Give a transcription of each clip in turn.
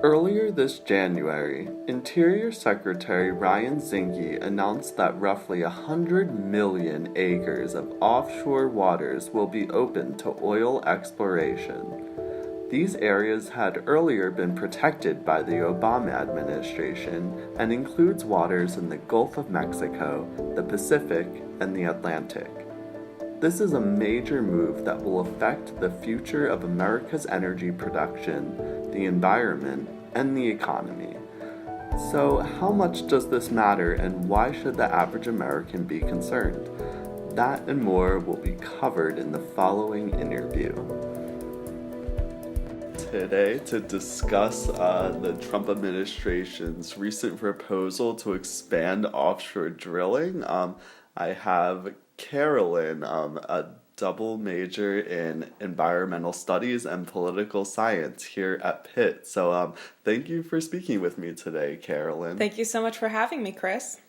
Earlier this January, Interior Secretary Ryan Zinke announced that roughly 100 million acres of offshore waters will be open to oil exploration. These areas had earlier been protected by the Obama administration and includes waters in the Gulf of Mexico, the Pacific, and the Atlantic. This is a major move that will affect the future of America's energy production, the environment, and the economy. So, how much does this matter, and why should the average American be concerned? That and more will be covered in the following interview. Today, to discuss the Trump administration's recent proposal to expand offshore drilling, I have Carolyn, a double major in environmental studies and political science here at Pitt. So thank you for speaking with me today, Carolyn. Thank you so much for having me, Chris.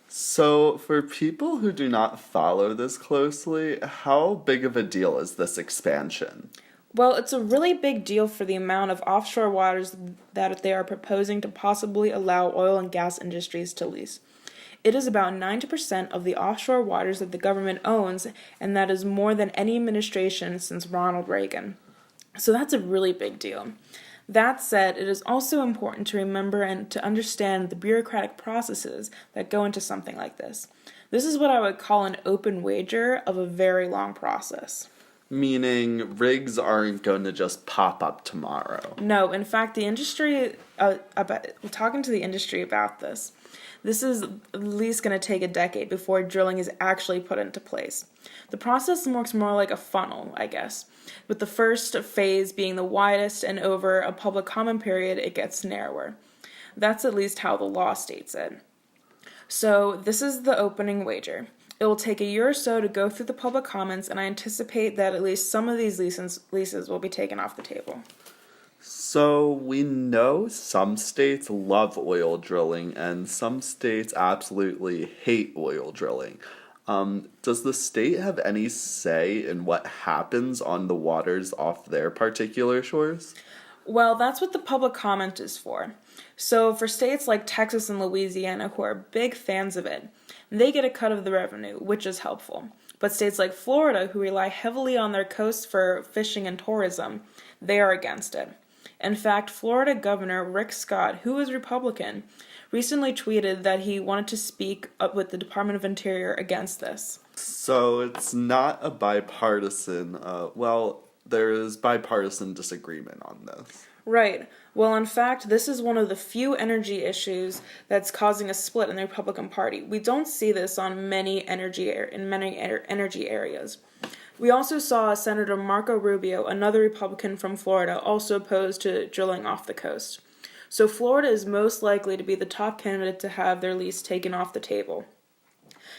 So for people who do not follow this closely, how big of a deal is this expansion? Well, it's a really big deal for the amount of offshore waters that they are proposing to possibly allow oil and gas industries to lease. It is about 90% of the offshore waters that the government owns, and that is more than any administration since Ronald Reagan. So that's a really big deal. That said, it is also important to remember and to understand the bureaucratic processes that go into something like this. This is what I would call an open wager of a very long process. Meaning rigs aren't going to just pop up tomorrow. No, in fact, the industry, talking to the industry about this, this is at least going to take a decade before drilling is actually put into place. The process works more like a funnel, I guess, with the first phase being the widest, and over a public comment period, it gets narrower. That's at least how the law states it. So this is the opening wager. It will take a year or so to go through the public comments, and I anticipate that at least some of these leases will be taken off the table. So we know some states love oil drilling and some states absolutely hate oil drilling. Does the state have any say in what happens on the waters off their particular shores? Well, that's what the public comment is for. So for states like Texas and Louisiana who are big fans of it, they get a cut of the revenue, which is helpful. But states like Florida, who rely heavily on their coasts for fishing and tourism, they are against it. In fact, Florida Governor Rick Scott, who is Republican, recently tweeted that he wanted to speak up with the Department of Interior against this. So it's not a bipartisan, there is bipartisan disagreement on this. Right. Well, in fact, this is one of the few energy issues that's causing a split in the Republican Party. We don't see this on many energy areas. We also saw Senator Marco Rubio, another Republican from Florida, also opposed to drilling off the coast. So Florida is most likely to be the top candidate to have their lease taken off the table.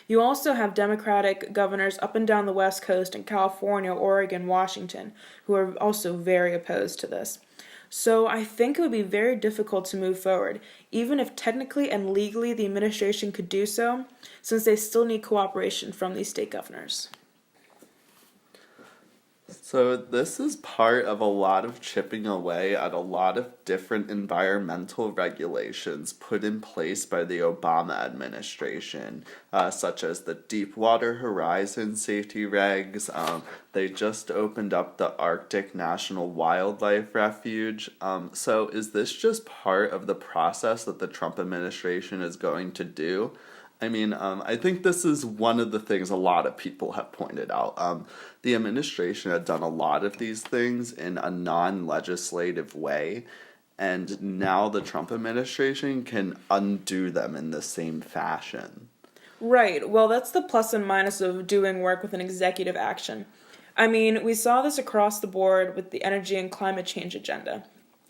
You also have Democratic governors up and down the West Coast in California, Oregon, Washington, who are also very opposed to this. So I think it would be very difficult to move forward, even if technically and legally the administration could do so, since they still need cooperation from these state governors. So this is part of a lot of chipping away at a lot of different environmental regulations put in place by the Obama administration, such as the Deepwater Horizon safety regs. They just opened up the Arctic National Wildlife Refuge. So is this just part of the process that the Trump administration is going to do? I think this is one of the things a lot of people have pointed out. The administration had done a lot of these things in a non-legislative way, and now the Trump administration can undo them in the same fashion. Right. Well, that's the plus and minus of doing work with an executive action. We saw this across the board with the energy and climate change agenda.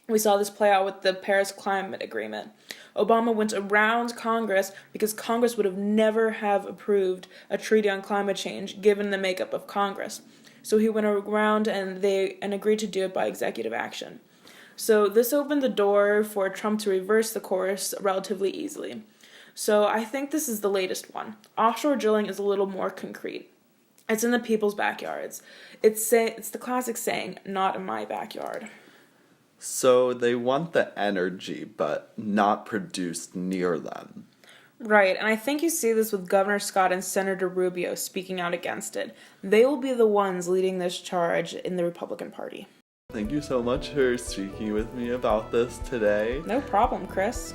We saw this play out with the Paris Climate Agreement. Obama went around Congress because Congress would have never have approved a treaty on climate change given the makeup of Congress. So he went around and agreed to do it by executive action. So this opened the door for Trump to reverse the course relatively easily. So I think this is the latest one. Offshore drilling is a little more concrete. It's in the people's backyards. It's the classic saying, not in my backyard. So they want the energy, but not produced near them. Right, and I think you see this with Governor Scott and Senator Rubio speaking out against it. They will be the ones leading this charge in the Republican Party. Thank you so much for speaking with me about this today. No problem, Chris.